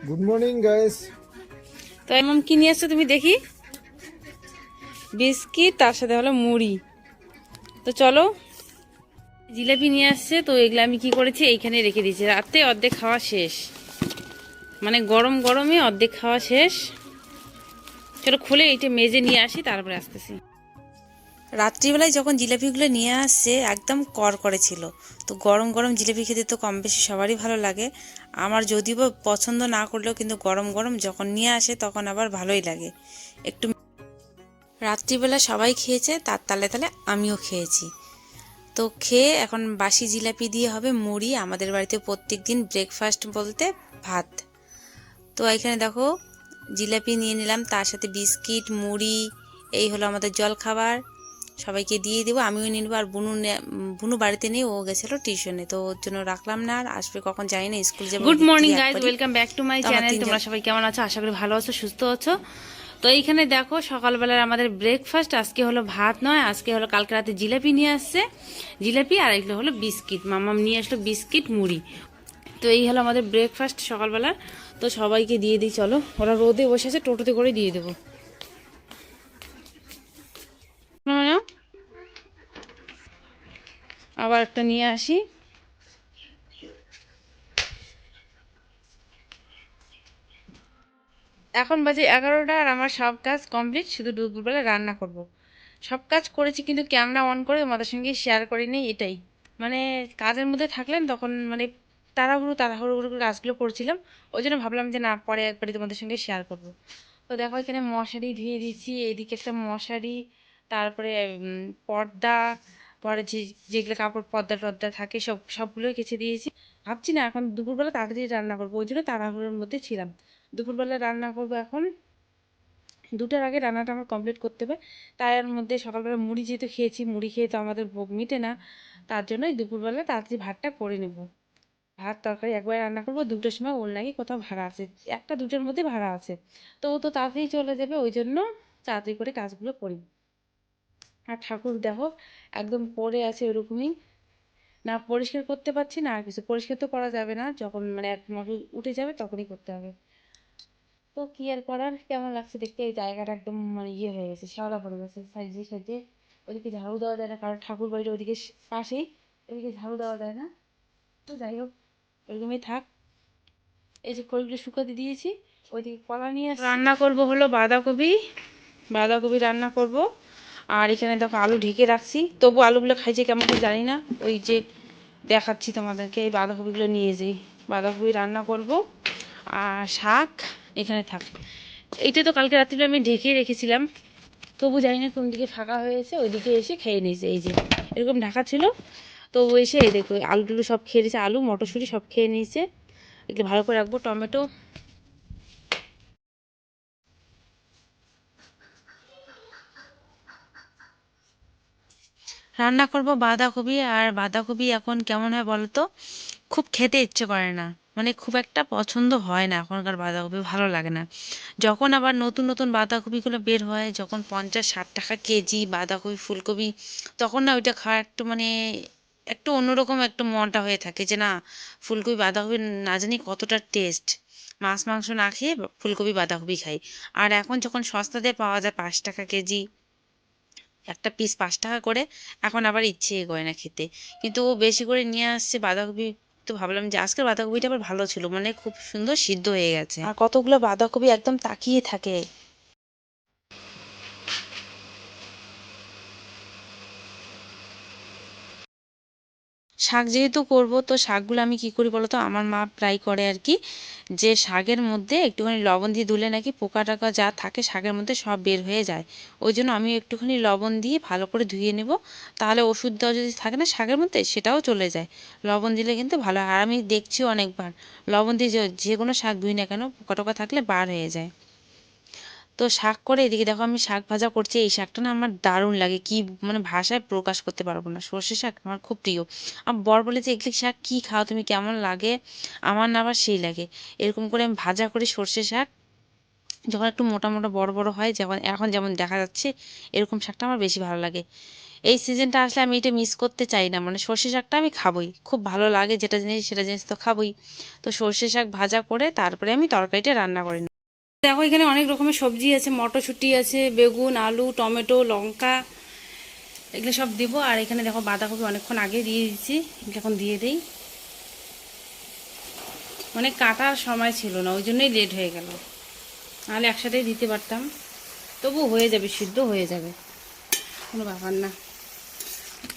Good morning guys. তো এমন কি নিয়ে আসছো তুমি দেখি? বিস্কিট, তার সাথে হলো মুড়ি। তো চলো, জিলাপি নিয়ে আসছে। তো এগুলো আমি কি করেছি, এইখানে রেখে দিয়েছি। রাতে অর্ধেক খাওয়া শেষ, মানে গরম গরমে অর্ধেক খাওয়া শেষ। চলো খুলে এইটা মেজে নিয়ে আসি, তারপরে আসতেছি। রাত্রিবেলায় যখন জিলাপিগুলো নিয়ে আসছে একদম কড়কড়ে ছিল। তো গরম গরম জিলাপি খেতে তো কম বেশি সবারই ভালো লাগে। আমার যদিও বা পছন্দ না করলেও কিন্তু গরম গরম যখন নিয়ে আসে তখন আবার ভালোই লাগে একটু। রাত্রিবেলা সবাই খেয়েছে, তার তালে তালে আমিও খেয়েছি। তো খেয়ে এখন বাসি জিলাপি দিয়ে হবে মুড়ি। আমাদের বাড়িতে প্রত্যেক দিন ব্রেকফাস্ট বলতে ভাত। তো এখানে দেখো জিলাপি নিয়ে নিলাম, তার সাথে বিস্কিট মুড়ি, এই হলো আমাদের জল খাবার। সবাইকে দিয়ে দেবো, আমিও নিয়ে নেবো। আর বুনু বাড়িতে নেই, ও গেছিলো টিউশনে, তো ওর জন্য রাখলাম না। আর আসবে কখন জানি না, স্কুল যাবে। গুড ওদিক মর্নিং থেকে গাইজ, একবারই। ওয়েলকাম ব্যাক টু মাই তো আমার চ্যানেল। তোমরা তিনজন। সবাই কেমন আছো? আশা করি ভালো আছো, সুস্থ আছো। তো এইখানে দেখো সকালবেলার আমাদের ব্রেকফাস্ট আজকে হলো ভাত নয়, আজকে হলো কালকে রাতে জিলাপি নিয়ে আসছে। জিলাপি আর এগুলো হলো বিস্কিট, মামাম নিয়ে আসলো বিস্কিট মুড়ি। তো এই হলো আমাদের ব্রেকফাস্ট সকালবেলার। তো সবাইকে দিয়ে দিই চলো। ওরা রোদে বসে আছে, টোটোতে করে দিয়ে দেবো। আবার একটা নিয়ে আসি। এখন বাজে 11টা, আর আমার সব কাজ কমপ্লিট, শুধু দুপুরবেলা রান্না করব। সব কাজ করেছি কিন্তু ক্যামেরা অন করে তোমাদের সঙ্গে শেয়ার করিনি, এটাই। মানে কাজের মধ্যে থাকলেন তখন মানে তাড়াহুড়ো তাড়াহুড়ো করে কাজগুলো করছিলাম। ওই জন্য ভাবলাম যে না, পরে একবারই তোমাদের সঙ্গে শেয়ার করব। তো দেখো এখানে মশারি ধুয়ে দিচ্ছি, এইদিকে একটা মশারি, তারপরে পর্দা, পরে যেগুলো কাপড় পর্দা টর্দা থাকে সবগুলোই কেচে দিয়েছি। ভাবছি না এখন দুপুরবেলা তাড়াতাড়ি রান্না করবো, ওই জন্য তাড়াহুড়োর মধ্যে ছিলাম। দুপুরবেলা রান্না করবো এখন, 2টার আগে রান্নাটা আমার কমপ্লিট করতে হবে। তার মধ্যে সকালবেলা মুড়ি যেহেতু খেয়েছি, মুড়ি খেয়ে তো আমাদের ভোগ মিটে না, তার জন্যই দুপুরবেলা তাড়াতাড়ি ভাতটা করে নেব। ভাত তরকারি একবার রান্না করবো। 2টোর সময় ওর নাকি কোথাও ভাড়া আছে, 1টা 2টার মধ্যে ভাড়া আছে। তো ও তো তাড়াতাড়ি চলে যাবে, ওই জন্য তাড়াতাড়ি করে কাজগুলো করি। আর ঠাকুর দেখো একদম পড়ে আছে ওরকমই, না পরিষ্কার করতে পারছি না। আর কিছু পরিষ্কার তো করা যাবে না, যখন মানে এক মশলা উঠে যাবে তখনই করতে হবে। তো কি আর করার, কেমন লাগছে দেখতে? এই জায়গাটা একদম মানে ইয়ে হয়ে গেছে, শ্যাওলা পড়ে গেছে সাইজে সাইজে। ওদিকে ঝাড়ু দেওয়া যায় না, কারণ ঠাকুর বাড়িটা ওদিকে পাশেই, ওদিকে ঝাড়ু দেওয়া যায় না। তো যাই হোক, ওইরকমই থাক। এই যে খড়িগুলো শুকাতে দিয়েছি, ওইদিকে কলা নিয়ে আসছি। রান্না করব হলো বাঁধাকপি, বাঁধাকপি রান্না করব। আর এখানে দেখো আলু ঢেকে রাখছি, তবু আলুগুলো খাইছে কেমন করে জানি না। ওই যে দেখাচ্ছি তোমাদেরকে, এই বাঁধাকপিগুলো নিয়ে যাই, বাঁধাকপি রান্না করব। আর শাক এখানে থাক। এইটা তো কালকে রাত্রিরে আমি ঢেকে রেখেছিলাম, তবু জানি না কোন দিকে ফাঁকা হয়েছে, ওইদিকে এসে খেয়ে নিয়েছে। এই যে এরকম ঢাকা ছিল, তো ও এসে এই দেখো আলু টুলু সব খেয়ে নিয়েছে, আলু মটরশুঁটি সব খেয়ে নিয়েছে। এগুলো ভালো করে রাখবো। টমেটো রান্না করব বাঁধাকপি। আর বাঁধাকপি এখন কেমন হয় বলো তো, খুব খেতে ইচ্ছে করে না, মানে খুব একটা পছন্দ হয় না এখনকার বাঁধাকপি, ভালো লাগে না। যখন আবার নতুন নতুন বাঁধাকপিগুলো বের হয়, যখন 50-60 টাকা কেজি বাঁধাকপি ফুলকপি, তখন না ওইটা খাওয়া একটু মানে একটু অন্যরকম একটু মনটা হয়ে থাকে যে না, ফুলকপি বাঁধাকপি না জানি কতটা টেস্ট। মাছ মাংস না খেয়ে ফুলকপি বাঁধাকপি খাই। আর এখন যখন সস্তাতে পাওয়া যায় 5 টাকা কেজি, একটা পিস 5 টাকা করে, এখন আবার ইচ্ছে করে না খেতে। কিন্তু ও বেশি করে নিয়ে আসছে বাঁধাকপি। তো ভাবলাম যে আজকের বাঁধাকপিটা আবার ভালো ছিল, মানে খুব সুন্দর সিদ্ধ হয়ে গেছে। আর কতগুলো বাঁধাকপি একদম তাকিয়ে থাকে। শাক যেহেতু করব, তো শাকগুলো আমি কি করি বলো তো, আমার মা প্রায় করে আর কি, যে শাকের মধ্যে একটুখানি লবণ দিয়ে ধুলে নাকি পোকা টাকা যা থাকে শাকের মধ্যে সব বের হয়ে যায়। ওই জন্য আমি একটুখানি লবণ দিয়ে ভালো করে ধুয়ে নেব, তাহলে ওষুধ দেওয়া যদি থাকে না শাকের মধ্যে সেটাও চলে যায়। লবণ দিলে কিন্তু ভালো হয়। আর আমি দেখছি অনেকবার লবণ দিয়ে যে কোনো শাক ধুই না কেন, পোকা টোকা থাকলে বার হয়ে যায়। তো শাক করে এদিকে দেখো আমি শাক ভাজা করছি। এই শাকটা না আমার দারুণ লাগে, কি মানে ভাষায় প্রকাশ করতে পারবো না। সর্ষে শাক আমার খুব প্রিয়। আমার বর বলে যে এগুলি শাক কী খাও তুমি, কেমন লাগে? আমার না আবার সেই লাগে। এরকম করে আমি ভাজা করি সর্ষে শাক, যখন একটু মোটা মোটা বড় বড় হয়, যখন এখন যেমন দেখা যাচ্ছে, এরকম শাকটা আমার বেশি ভালো লাগে। এই সিজনটা আসলে আমি এটা মিস করতে চাই না, মানে সর্ষে শাকটা আমি খাবই, খুব ভালো লাগে, যেটা জিনিস সেটা জিনিস তো খাবই। তো সর্ষে শাক ভাজা করে তারপরে আমি তরকারিটা রান্না করে নিই। দেখো এখানে অনেক রকমের সবজি আছে, মটরশুঁটি আছে, বেগুন, আলু, টমেটো, লঙ্কা, এগুলো সব দিব। আর এখানে দেখো বাঁধাকপি অনেকক্ষণ আগে দিয়ে দিচ্ছি, এগুলো এখন দিয়ে দিই। মানে কাটার সময় ছিল না, ওই জন্যই লেট হয়ে গেল, নাহলে একসাথেই দিতে পারতাম। তবু হয়ে যাবে, সিদ্ধ হয়ে যাবে, কোনো ব্যাপার না।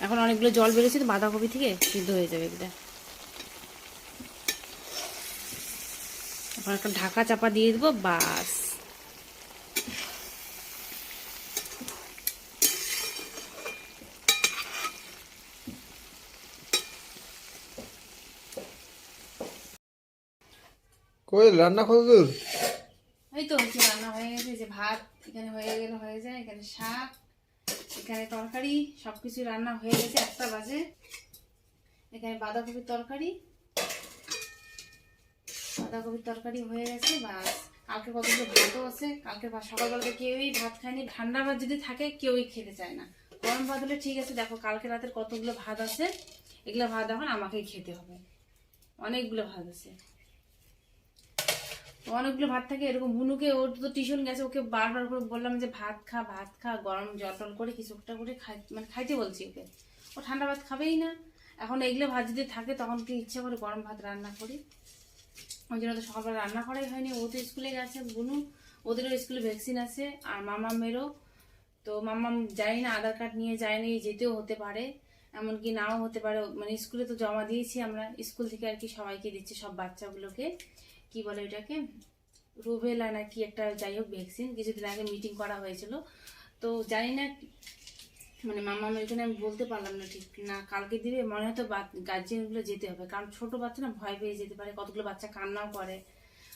এখন অনেকগুলো জল বেরোচ্ছে তো বাঁধাকপি থেকে, সিদ্ধ হয়ে যাবে এগুলো। এখন একটা ঢাকা চাপা দিয়ে দেবো, বাস। কই রান্না কত দূর? এই তো হচ্ছে, রান্না হয়ে গেছে। যে ভাত এখানে হয়ে গেলে হয়ে যায়, এখানে শাক, এখানে তরকারি, সবকিছু রান্না হয়ে গেছে। 1টা বাজে। এখানে বাঁধাকপির তরকারি, বাঁধাকপির তরকারি হয়ে গেছে, বাস। কালকে কতগুলো ভাতও আছে। কালকে সকালবেলাতে কেউই ভাত খায়নি। ঠান্ডা ভাত যদি থাকে কেউই খেতে চায় না। গরম ভাত হলে ঠিক আছে। দেখো কালকে রাতের কতগুলো ভাত আছে, এগুলো ভাত এখন আমাকেই খেতে হবে। অনেকগুলো ভাত আছে, অনেকগুলো ভাত থাকে এরকম। বুনুকে, ওর তো টিউশন গেছে, ওকে বারবার করে বললাম যে ভাত খা, ভাত খা, গরম জল টল করে কিছু একটা করে মানে খাইতে বলছি ওকে। ও ঠান্ডা ভাত খাবেই না। এখন এগুলো ভাত যদি থাকে তখন কি ইচ্ছা করে গরম ভাত রান্না করি। ওই জন্য তো সকালবেলা রান্না করাই হয়নি। ও তো স্কুলে গেছে, বুনু, ওদেরও স্কুলে ভ্যাকসিন আছে, আর মামামেরও। তো মামাম জানি না, আধার কার্ড নিয়ে যায়নি, যেতেও হতে পারে, এমনকি নাও হতে পারে। মানে স্কুলে তো জমা দিয়েছি আমরা, স্কুল থেকে আর কি সবাইকে দিচ্ছে, সব বাচ্চাগুলোকে। কি বলে ওইটাকে, রুবেলা না কি একটা, যাই হোক ভ্যাকসিন, কিছুদিন আগে মিটিং করা হয়েছিল। তো জানি না, মানে মামাম এখানে আমি বলতে পারলাম না ঠিক না, কালকে দিবে মনে হয়। তো গার্জিয়ানগুলো যেতে হবে, কারণ ছোট বাচ্চা না, ভয় পেয়ে যেতে পারে। কতগুলো বাচ্চা কান্নাও করে।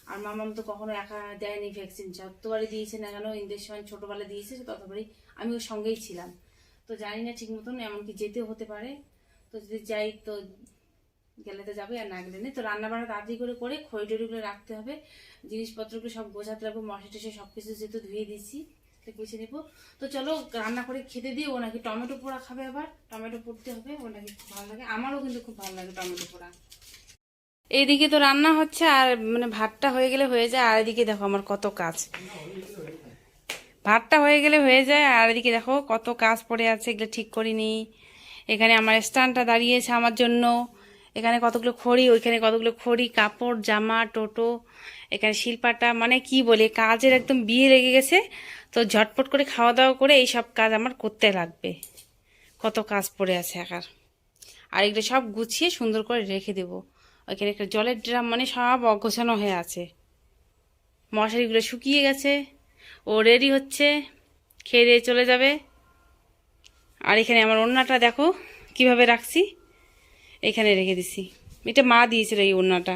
আর মামাম তো কখনো একা দেয়নি ভ্যাকসিন, যতবারই দিয়েছে না কেন, ইঞ্জেকশন ছোটবেলা দিয়েছে, ততবারই আমি ওর সঙ্গেই ছিলাম। তো জানি না ঠিক মতন, এমনকি যেতেও হতে পারে। তো যদি যাই তো গেলে তো যাবে, আর না গেলে নেই। তো রান্না বান্না তাড়াতাড়ি করে করে খড়ি টড়িগুলো রাখতে হবে, জিনিসপত্রগুলো সব গোছাতে লাগবে। মশলা টসে সবকিছু যেহেতু ধুয়ে দিচ্ছি, গুছিয়ে নেবো। তো চলো রান্না করে খেতে দিই। ও নাকি টমেটো পোড়া খাবে, আবার টমেটো পোড়তে হবে, ও নাকি খুব ভালো লাগে। আমারও কিন্তু খুব ভালো লাগে টমেটো পোড়া। এইদিকে তো রান্না হচ্ছে, আর মানে ভাতটা হয়ে গেলে হয়ে যায়। আর এদিকে দেখো আমার কত কাজ, ভাতটা হয়ে গেলে হয়ে যায়, আর এদিকে দেখো কত কাজ পড়ে আছে, এগুলো ঠিক করিনি। এখানে আমার স্ট্যান্ডটা দাঁড়িয়েছে আমার জন্য, এখানে কতগুলো খড়ি, ওইখানে কতগুলো খড়ি, কাপড়, জামা, টোটো, এখানে শিলপাটা, মানে কি বলে, কাজের একদম বিয়ে লেগে গেছে। তো ঝটপট করে খাওয়া দাওয়া করে এই সব কাজ আমার করতে লাগবে। কত কাজ পড়ে আছে একার। আর এগুলো সব গুছিয়ে সুন্দর করে রেখে দেবো। ওইখানে একটা জলের ড্রাম, মানে সব অগোছানো হয়ে আছে। মশারিগুলো শুকিয়ে গেছে, ও রেডি হচ্ছে, খেয়ে দিয়ে চলে যাবে। আর এখানে আমার ওড়নাটা দেখো কিভাবে রাখছি, এখানে রেখে দিছি। এটা মা দিয়েছিল এই ওড়নাটা।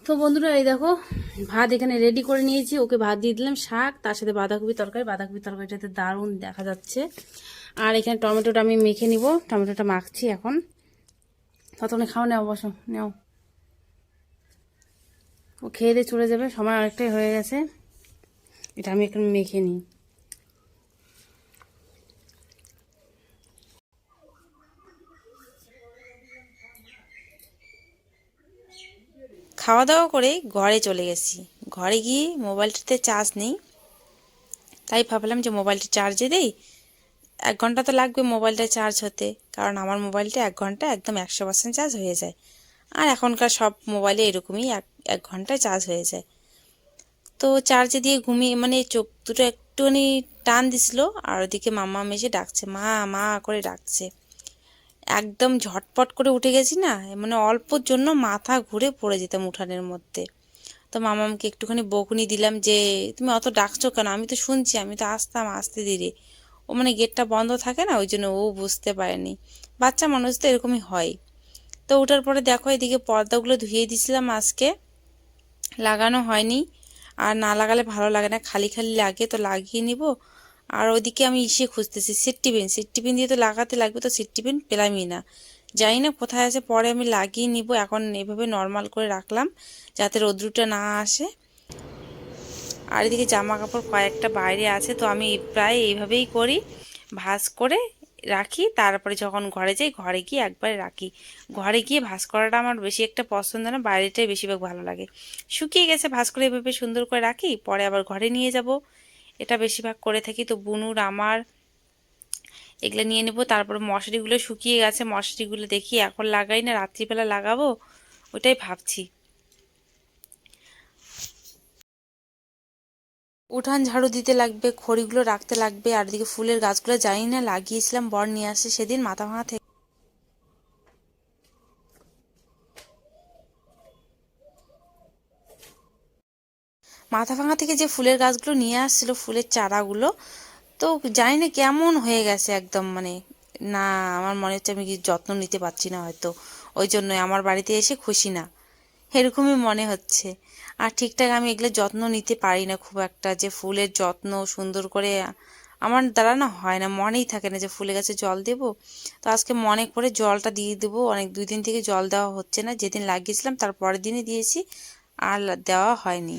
তো বন্ধুরা এই দেখো ভাত এখানে রেডি করে নিয়েছি, ওকে ভাত দিয়ে দিলাম, শাক, তার সাথে বাঁধাকপি তরকারি। বাঁধাকপি তরকারিটাতে দারুণ দেখা যাচ্ছে। আর এখানে টমেটোটা আমি মেখে নিব, টমেটোটা মাখছি এখন। ততক্ষণে খাও, নেও, বসো, নেও। ও খেয়ে দিয়ে চলে যাবে, সময় অনেকটাই হয়ে গেছে। এটা আমি এখন মেখে নিই। খাওয়া দাওয়া করে ঘরে চলে গেছি। ঘরে গিয়ে মোবাইলটাতে চার্জ নেই, তাই ভাবলাম যে মোবাইলটা চার্জে দেই। 1 ঘন্টা তো লাগবে মোবাইলটা চার্জ হতে, কারণ আমার মোবাইলটা 1 ঘন্টা একদম 100% চার্জ হয়ে যায়। আর এখনকার সব মোবাইলে এরকমই, এক ঘন্টায় চার্জ হয়ে যায়। তো চার্জে দিয়ে ঘুমিয়ে, মানে চোখ দুটো একটুখানি টান দিছিল, আর ওদিকে মাম্মা এসে ডাকছে, মা মা করে ডাকছে। একদম ঝটপট করে উঠে গেছি না, মানে অল্পর জন্য মাথা ঘুরে পড়ে যেতাম উঠানের মধ্যে। তো মামামকে একটুখানি বকুনি দিলাম যে তুমি অত ডাকছো কেন, আমি তো শুনছি, আমি তো আসতাম আসতে ধীরে। ও মানে গেটটা বন্ধ থাকে না, ওই জন্য ও বুঝতে পারেনি। বাচ্চা মানুষ তো এরকমই হয়। তো ওঠার পরে দেখো এদিকে পর্দাগুলো ধুয়ে দিয়েছিলাম আজকে, লাগানো হয়নি। আর না লাগালে ভালো লাগে না, খালি খালি লাগে, তো লাগিয়ে নিব। আর ওইদিকে আমি খুঁজতেছি সিট টিফিন দিয়ে তো লাগাতে লাগবে, তো সিট টিফিন পেলামই না, জানি না কোথায় আছে, পরে আমি লাগিয়ে নিব। এখন এভাবে নর্মাল করে রাখলাম যাতে রোদ্রুটা না আসে। আর এদিকে জামা কাপড় কয়েকটা বাইরে আছে, তো আমি প্রায় এইভাবেই করি, ভাঁজ করে রাখি, তারপরে যখন ঘরে যাই ঘরে গিয়ে একবারে রাখি। ঘরে গিয়ে ভাঁজ করাটা আমার বেশি একটা পছন্দ না, বাইরেটাই বেশিরভাগ ভালো লাগে। শুকিয়ে গেছে ভাঁজ করে এভাবে সুন্দর করে রাখি, পরে আবার ঘরে নিয়ে যাব, এটা বেশিরভাগ করে থাকি। তো বুনুর আমার এগুলো নিয়ে নেব। তারপর মশারিগুলো শুকিয়ে গেছে, মশারিগুলো দেখি এখন লাগাই না রাত্রিবেলা লাগাবো, ওটাই ভাবছি। উঠান ঝাড়ু দিতে লাগবে, খড়িগুলো রাখতে লাগবে, আর দিকে ফুলের গাছগুলো জানি না লাগিয়েছিলাম, বর নিয়ে আসে সেদিন মাথা ভাঙা থেকে। মাথা ভাঙা থেকে যে ফুলের গাছগুলো নিয়ে আসছিল, ফুলের চারাগুলো, তো জানি না কেমন হয়ে গেছে একদম, মানে না, আমার মনে হচ্ছে আমি কি যত্ন নিতে পারছি না হয়তো, ওই জন্যই আমার বাড়িতে এসে খুশি না, এরকমই মনে হচ্ছে। আর ঠিকঠাক আমি এগুলো যত্ন নিতে পারি না খুব একটা, যে ফুলের যত্ন সুন্দর করে আমার দ্বারা না হয় না, মনেই থাকে না যে ফুলে গাছে জল দেব। তো আজকে মনে করে জলটা দিয়ে দেবো, অনেক 2 দিন থেকে জল দেওয়া হচ্ছে না, যেদিন লাগিয়েছিলাম তার পরের দিনই দিয়েছি, আর দেওয়া হয়নি।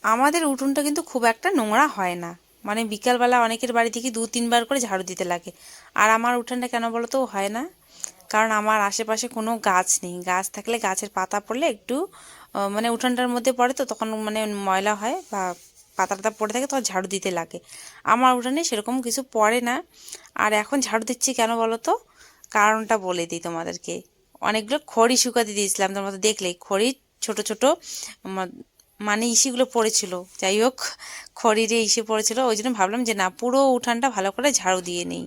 আমাদের উঠোনটা কিন্তু খুব একটা নোংরা হয় না, মানে বিকালবেলা অনেকের বাড়ি থেকে 2-3 বার করে ঝাড়ু দিতে লাগে, আর আমার উঠোনটা কেন বলো তো হয় না, কারণ আমার আশেপাশে কোনো গাছ নেই। গাছ থাকলে গাছের পাতা পড়লে একটু মানে উঠোনটার মধ্যে পড়ে, তো তখন মানে ময়লা হয় বা পাতা টাতা পড়ে থাকে, তখন ঝাড়ু দিতে লাগে। আমার উঠোনে সেরকম কিছু পড়ে না। আর এখন ঝাড়ু দিচ্ছি কেন বলো তো, কারণটা বলে দিই তোমাদেরকে। অনেকগুলো খড়ি শুকাতে দিয়েছিলাম, তোমার মতো দেখলেই খড়ি ছোট ছোট মানে ইসিগুলো পড়েছিল, যাই হোক খড়িরে ইসে পড়েছিল, ওই জন্য ভাবলাম যে না, পুরো উঠানটা ভালো করে ঝাড়ু দিয়ে নেই।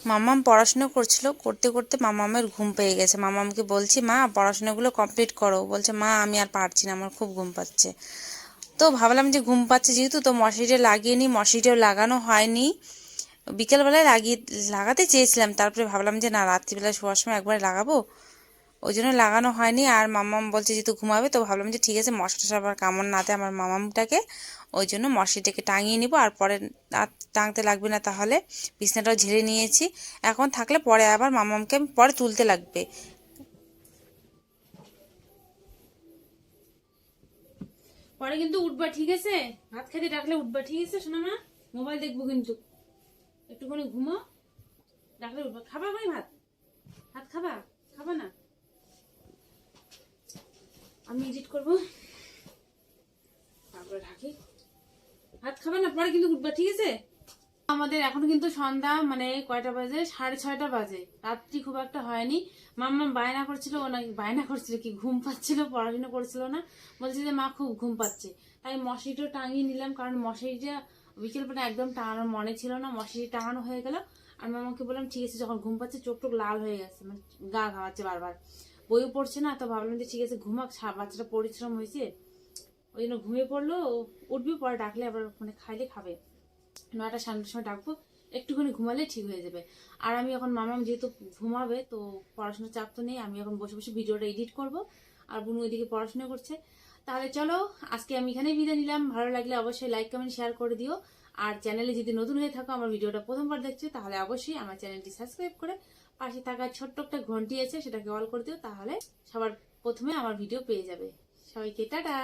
মাম্মাম পড়াশোনা করছিল, করতে করতে মাম্মামের ঘুম পেয়ে গেছে। মাম্মামকে বলছি মা পড়াশোনাগুলো কমপ্লিট করো, বলছে মা আমি আর পারছি না, আমার খুব ঘুম পাচ্ছে। তো ভাবলাম যে ঘুম পাচ্ছে যেহেতু, তো মশারিটা লাগিয়ে নিই, মশারিটাও লাগানো হয়নি, বিকেলবেলায় লাগাতে চেয়েছিলাম, তারপরে ভাবলাম যে না, রাত্রিবেলা শোয়ার সময় একবার লাগাবো, ওই জন্য লাগানো হয়নি। আর মাম্মাম বলছে যেহেতু ঘুমাবে, তো ভাবলাম যে ঠিক আছে, মশা টশা আবার কামড় না দেয় আমার মামামটাকে, ওই জন্য মশারিটাকে টাঙিয়ে নিব, আর পরে আর টাঙতে লাগবে না, তাহলে বিছনাটাও ঝেড়ে নিয়েছি, এখন থাকলে পরে আবার মামামকে আমি পরে তুলতে লাগবে। পরে কিন্তু উঠবা, ঠিক আছে? ভাত খেতে ডাকলে উঠবা, ঠিক আছে শোনা মা? মোবাইল দেখবো কিন্তু, একটুখানি ঘুমো, ডাকলে উঠবা। খাবা ভাই ভাত? ভাত খাবা? খাবা না? আমি এডিট করবো, তারপরে ঢাকি। ভাত খাবা না? পরে কিন্তু উঠবা, ঠিক আছে? আমাদের এখন কিন্তু সন্ধ্যা, মানে কয়টা বাজে, 6:30 বাজে, রাত্রি খুব একটা হয়নি। মাম্মা বায়না করছিল, ও নাকি বায়না করছিল কি ঘুম পাচ্ছিল, পড়াশোনা করছিল না, বলছে যে মা খুব ঘুম পাচ্ছে। তাই মশারিটা টাঙিয়ে নিলাম, কারণ মশারিটা বিকেলবেলা একদম টাঙানোর মনে ছিল না, মশারি টাঙানো হয়ে গেল। আর মামাকে বললাম ঠিক আছে, যখন ঘুম পাচ্ছে, চোখ টোক লাল হয়ে গেছে, মানে গা ঘামাচ্ছে বারবার, বইও পড়ছে না, তো ভাবলাম যে ঠিক আছে ঘুমাক, বাচ্চাটা পরিশ্রম হয়েছে, ওই জন্য ঘুমিয়ে পড়লো। উঠবি, পরে ডাকলে আবার মানে খাইলে খাবে, 9টা 9:30 সময় ডাকবো, একটুখানি ঘুমালে ঠিক হয়ে যাবে। আর আমি এখন মামাম যেহেতু ঘুমাবে, তো পড়াশোনার চাপ তো নেই, আমি এখন বসে বসে ভিডিওটা এডিট করব, আর বুনু ওইদিকে পড়াশোনা করছে। তাহলে চলো, আজকে আমি এখানেই বিদায় নিলাম। ভালো লাগলে অবশ্যই লাইক কমেন্ট শেয়ার করে দিও, আর চ্যানেলে যদি নতুন হয়ে থাকো, আমার ভিডিওটা প্রথমবার দেখছো, তাহলে অবশ্যই আমার চ্যানেলটি সাবস্ক্রাইব করে পাশে থাকা ছোট্ট একটা ঘন্টি আছে, সেটাকে অল করে দিও, তাহলে সবার প্রথমে আমার ভিডিও পেয়ে যাবে। সবাইকে টাটা।